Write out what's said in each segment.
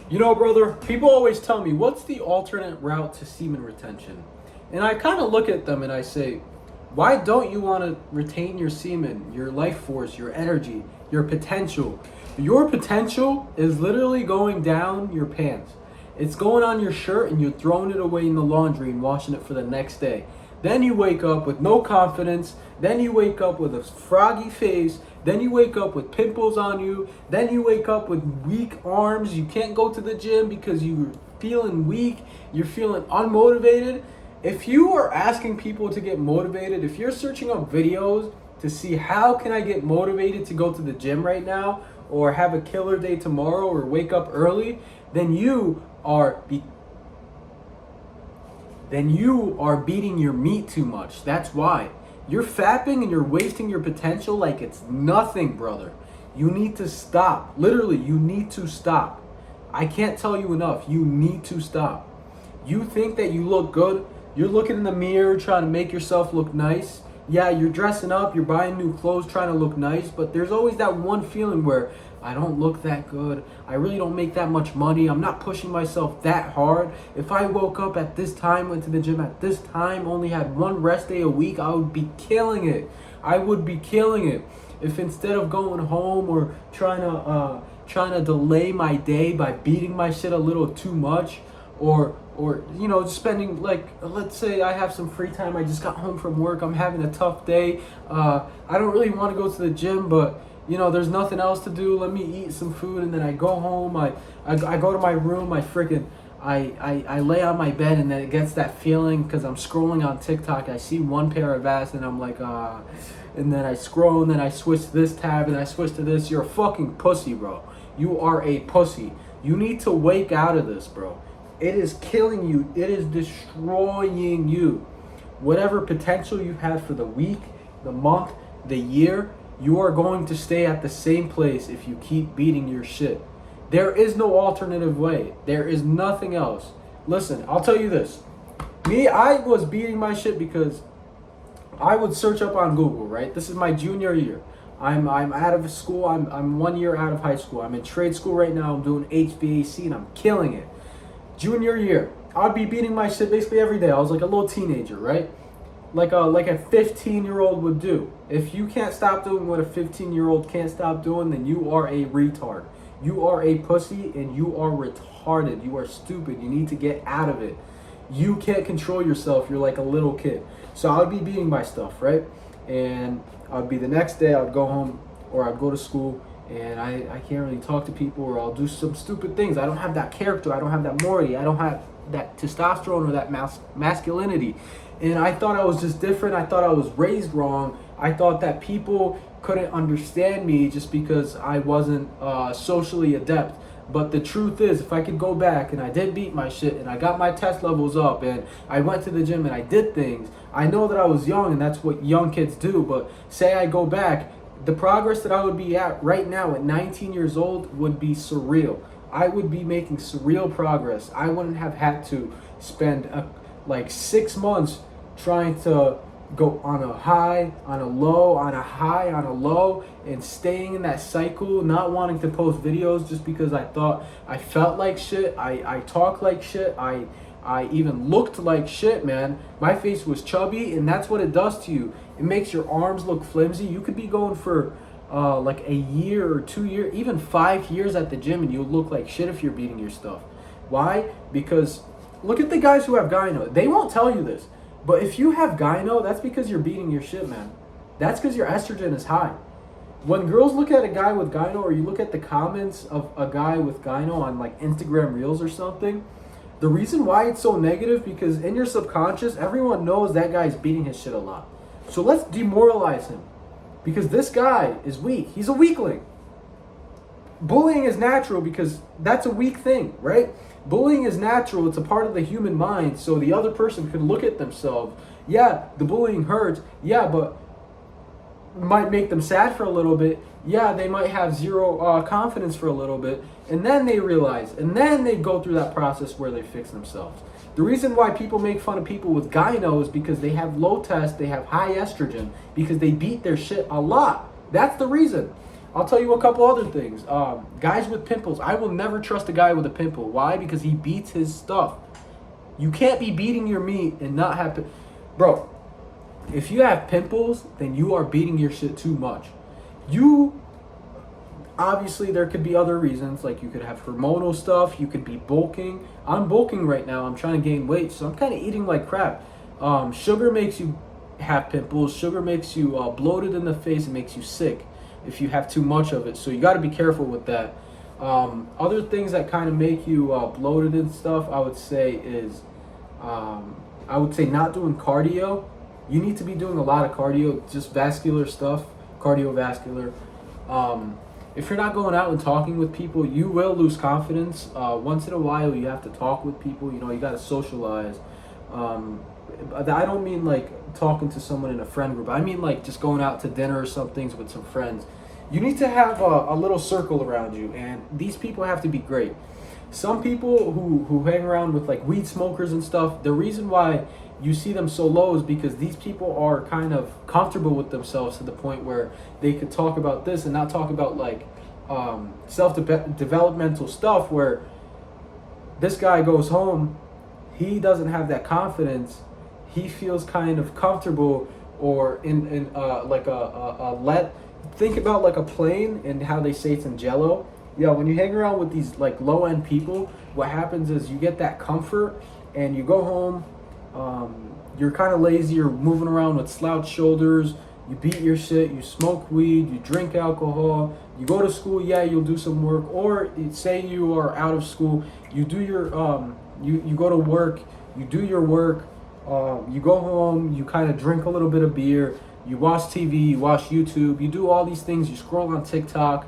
You know, brother, people always tell me, what's the alternate route to semen retention? And I kind of look at them and I say, why don't you want to retain your semen, your life force, your energy, your potential? Your potential is literally going down your pants. It's going on your shirt and you're throwing it away in the laundry and washing it for the next day. Then you wake up with no confidence. Then you wake up with a froggy face. Then you wake up with pimples on you. Then you wake up with weak arms. You can't go to the gym because you're feeling weak. You're feeling unmotivated. If you are asking people to get motivated, if you're searching up videos to see how can I get motivated to go to the gym right now or have a killer day tomorrow or wake up early, then you are beating your meat too much. That's why. You're fapping and you're wasting your potential like it's nothing, brother. You need to stop. Literally, you need to stop. I can't tell you enough. You need to stop. You think that you look good. You're looking in the mirror trying to make yourself look nice. Yeah, you're dressing up, you're buying new clothes, trying to look nice, but there's always that one feeling where I don't look that good. I really don't make that much money. I'm not pushing myself that hard. If I woke up at this time, went to the gym at this time, only had one rest day a week, I would be killing it. I would be killing it. If instead of going home or trying to delay my day by beating my shit a little too much, or just spending, like, let's say I have some free time, I just got home from work, I'm having a tough day, I don't really want to go to the gym, but there's nothing else to do, let me eat some food, and then I go home, I go to my room, I lay on my bed, and then it gets that feeling, because I'm scrolling on TikTok, I see one pair of ass, and I'm like, and then I scroll, and then I switch to this tab, and I switch to this. You're a fucking pussy, bro. You are a pussy. You need to wake out of this, bro. It is killing you. It is destroying you. Whatever potential you had for the week, the month, the year, you are going to stay at the same place if you keep beating your shit. There is no alternative way. There is nothing else. Listen, I'll tell you this. I was beating my shit because I would search up on Google, right? This is my junior year. I'm out of school. I'm 1 year out of high school. I'm in trade school right now. I'm doing HVAC and I'm killing it. Junior year, I'd be beating my shit basically every day. I was like a little teenager, right? Like a 15-year-old would do. If you can't stop doing what a 15-year-old can't stop doing, then you are a retard. You are a pussy and you are retarded. You are stupid. You need to get out of it. You can't control yourself. You're like a little kid. So I would be beating my stuff, right? And I'd be the next day, I'd go home or I'd go to school, and I can't really talk to people, or I'll do some stupid things. I don't have that character. I don't have that morality. I don't have that testosterone or that masculinity. And I thought I was just different. I thought I was raised wrong. I thought that people couldn't understand me just because I wasn't socially adept. But the truth is, if I could go back and I did beat my shit and I got my test levels up and I went to the gym and I did things, I know that I was young and that's what young kids do. But say I go back, the progress that I would be at right now at 19 years old would be surreal. I would be making surreal progress. I wouldn't have had to spend like 6 months trying to go on a high, on a low, on a high, on a low, and staying in that cycle, not wanting to post videos just because I thought I felt like shit, I talked like shit, I even looked like shit, man. My face was chubby, and that's what it does to you. It makes your arms look flimsy. You could be going for like a year or 2 years, even 5 years at the gym, and you'll look like shit if you're beating your stuff. Why? Because look at the guys who have gyno. They won't tell you this, but if you have gyno, that's because you're beating your shit, man. That's because your estrogen is high. When girls look at a guy with gyno, or you look at the comments of a guy with gyno on like Instagram Reels or something, the reason why it's so negative, because in your subconscious, everyone knows that guy's beating his shit a lot. So let's demoralize him, because this guy is weak. He's a weakling. Bullying is natural because that's a weak thing, right? Bullying is natural. It's a part of the human mind. So the other person could look at themselves. Yeah, the bullying hurts. Yeah, but might make them sad for a little bit. Yeah, they might have zero confidence for a little bit. And then they realize, and then they go through that process where they fix themselves. The reason why people make fun of people with gyno is because they have low test, they have high estrogen, because they beat their shit a lot. That's the reason. I'll tell you a couple other things. Guys with pimples. I will never trust a guy with a pimple. Why? Because he beats his stuff. You can't be beating your meat and not have bro. If you have pimples, then you are beating your shit too much. You obviously there could be other reasons, like you could have hormonal stuff, you could be bulking. I'm bulking right now. I'm trying to gain weight, so I'm kind of eating like crap. Sugar makes you have pimples. Sugar makes you bloated in the face and makes you sick if you have too much of it. So you got to be careful with that. Other things that kind of make you bloated and stuff, I would say is, I would say not doing cardio. You need to be doing a lot of cardio, just vascular stuff, cardiovascular. If you're not going out and talking with people, you will lose confidence. Once in a while, you have to talk with people. You know, you got to socialize. I don't mean like talking to someone in a friend group. I mean like just going out to dinner or some things with some friends. You need to have a little circle around you, and these people have to be great. Some people who hang around with like weed smokers and stuff, the reason why you see them so low is because these people are kind of comfortable with themselves to the point where they could talk about this and not talk about like self-developmental stuff, where this guy goes home, he doesn't have that confidence, he feels kind of comfortable, or in like think about like a plane and how they say it's in jello. Yeah, when you hang around with these like low end people, what happens is you get that comfort and you go home, you're kind of lazy, you're moving around with slouched shoulders, you beat your shit, you smoke weed, you drink alcohol, you go to school, yeah, you'll do some work, or say you are out of school, you do your, you go to work, you do your work, you go home, you kind of drink a little bit of beer, you watch TV, you watch YouTube, you do all these things, you scroll on TikTok,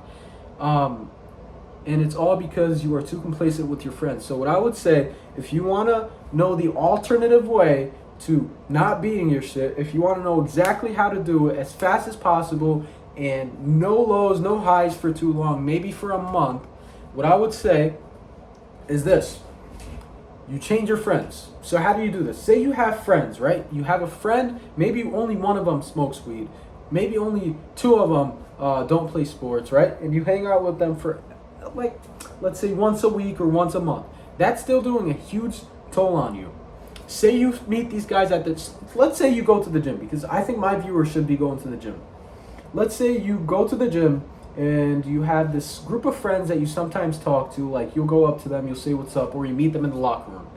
and it's all because you are too complacent with your friends. So what I would say, if you want to know the alternative way to not beating your shit, if you want to know exactly how to do it as fast as possible and no lows, no highs for too long, maybe for a month, what I would say is this. You change your friends. So how do you do this? Say you have friends, right? You have a friend, maybe only one of them smokes weed, maybe only two of them don't play sports, right? And you hang out with them for like, let's say once a week or once a month. That's still doing a huge toll on you. Say you meet these guys at the, let's say you go to the gym, because I think my viewers should be going to the gym. Let's say you go to the gym and you have this group of friends that you sometimes talk to, like you'll go up to them, you'll say what's up, or you meet them in the locker room.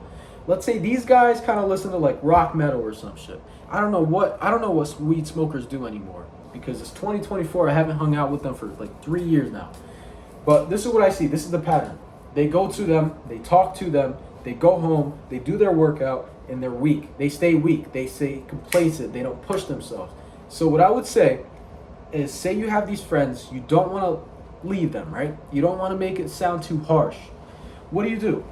Let's say these guys kind of listen to like rock metal or some shit. I don't know what weed smokers do anymore, because it's 2024. I haven't hung out with them for like 3 years now. But this is what I see. This is the pattern. They go to them, they talk to them, they go home, they do their workout, and they're weak. They stay weak. They stay complacent. They don't push themselves. So what I would say is, say you have these friends, you don't want to leave them, right? You don't want to make it sound too harsh. What do?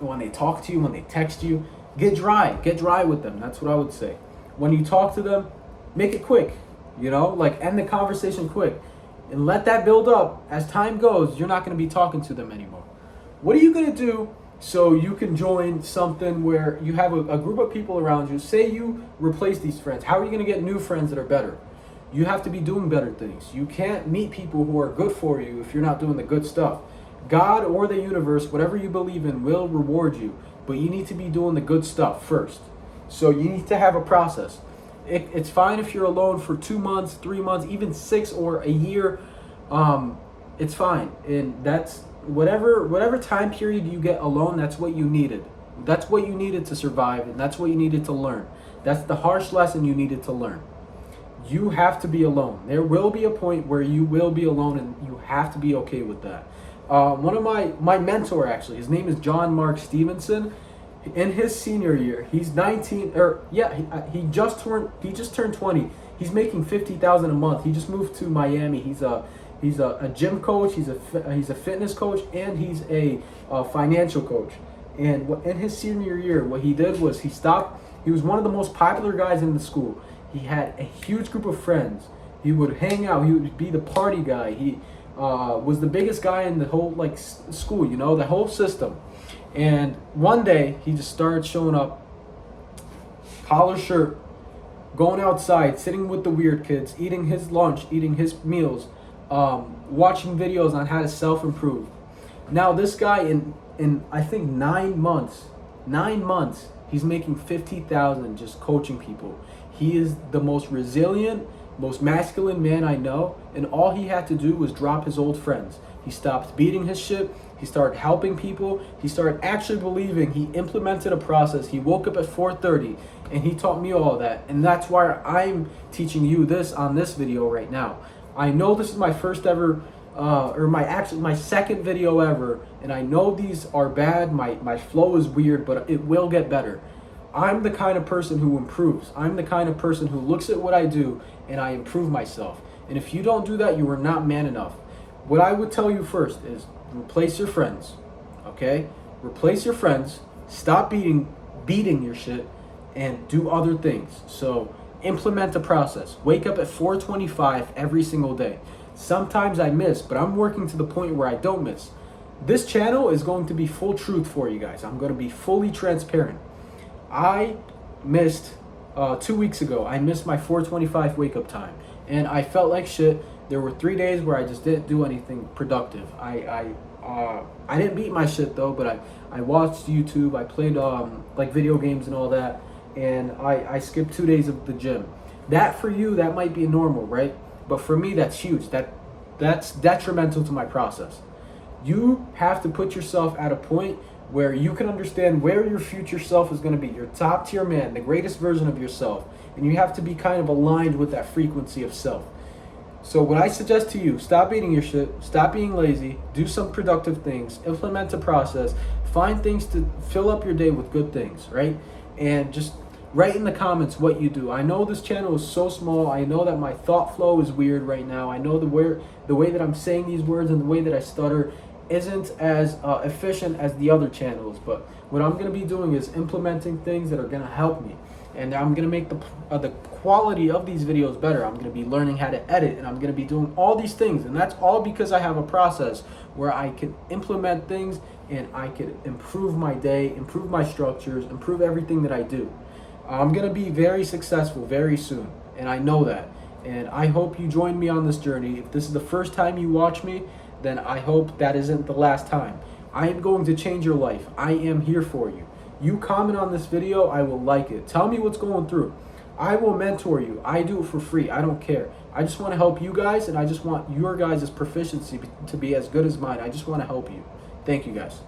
When they talk to you, when they text you, get dry with them. That's what I would say. When you talk to them, make it quick, like end the conversation quick. And let that build up. As time goes, you're not going to be talking to them anymore. What are you going to do so you can join something where you have a group of people around you? Say you replace these friends. How are you going to get new friends that are better? You have to be doing better things. You can't meet people who are good for you if you're not doing the good stuff. God or the universe, whatever you believe in, will reward you. But you need to be doing the good stuff first. So you need to have a process. It's fine if you're alone for 2 months, 3 months, even 6 or a year. It's fine. And that's whatever time period you get alone, that's what you needed. That's what you needed to survive, and that's what you needed to learn. That's the harsh lesson you needed to learn. You have to be alone. There will be a point where you will be alone, and you have to be okay with that. One of my mentor, actually, his name is John Mark Stevenson. In his senior year, he's 19, he just turned 20. He's making $50,000 a month. He just moved to Miami. He's a gym coach. He's a fitness coach, and he's a financial coach. And in his senior year, what he did was he stopped. He was one of the most popular guys in the school. He had a huge group of friends. He would hang out. He would be the party guy. He was the biggest guy in the whole school. The whole system. And one day, he just started showing up, collar shirt, going outside, sitting with the weird kids, eating his lunch, eating his meals, watching videos on how to self-improve. Now this guy in I think 9 months, he's making 50,000 just coaching people. He is the most resilient, most masculine man I know, and all he had to do was drop his old friends. He stopped beating his shit. He started helping people. He started actually believing. He implemented a process. He woke up at 4:30 and he taught me all that. And that's why I'm teaching you this on this video right now. I know this is my first ever my second video ever, and I know these are bad. My flow is weird, but it will get better. I'm the kind of person who improves. I'm the kind of person who looks at what I do and I improve myself. And if you don't do that, you are not man enough. What I would tell you first is replace your friends, okay? Replace your friends, stop beating your shit, and do other things. So implement a process. Wake up at 4:25 every single day. Sometimes I miss, but I'm working to the point where I don't miss. This channel is going to be full truth for you guys. I'm going to be fully transparent. I missed 2 weeks ago. I missed my 4:25 wake up time, and I felt like shit. There were 3 days where I just didn't do anything productive. I didn't beat my shit though, but I watched YouTube. I played like video games and all that, and I skipped 2 days of the gym. That for you, that might be normal, right? But for me, that's huge. That's detrimental to my process. You have to put yourself at a point where you can understand where your future self is going to be, your top tier man, the greatest version of yourself, and you have to be kind of aligned with that frequency of self. So what I suggest to you, stop beating your shit, stop being lazy, do some productive things, implement a process, find things to fill up your day with good things, right? And just write in the comments what you do. I know this channel is so small. I know that my thought flow is weird right now. I know the way that I'm saying these words and the way that I stutter isn't as efficient as the other channels, but what I'm going to be doing is implementing things that are going to help me, and I'm going to make the quality of these videos better. I'm going to be learning how to edit, and I'm going to be doing all these things, and that's all because I have a process where I can implement things and I can improve my day, improve my structures, improve everything that I do. I'm going to be very successful very soon, and I know that, and I hope you join me on this journey. If this is the first time you watch me, then I hope that isn't the last time. I am going to change your life. I am here for you. You comment on this video, I will like it. Tell me what's going through. I will mentor you. I do it for free. I don't care. I just want to help you guys, and I just want your guys' proficiency to be as good as mine. I just want to help you. Thank you guys.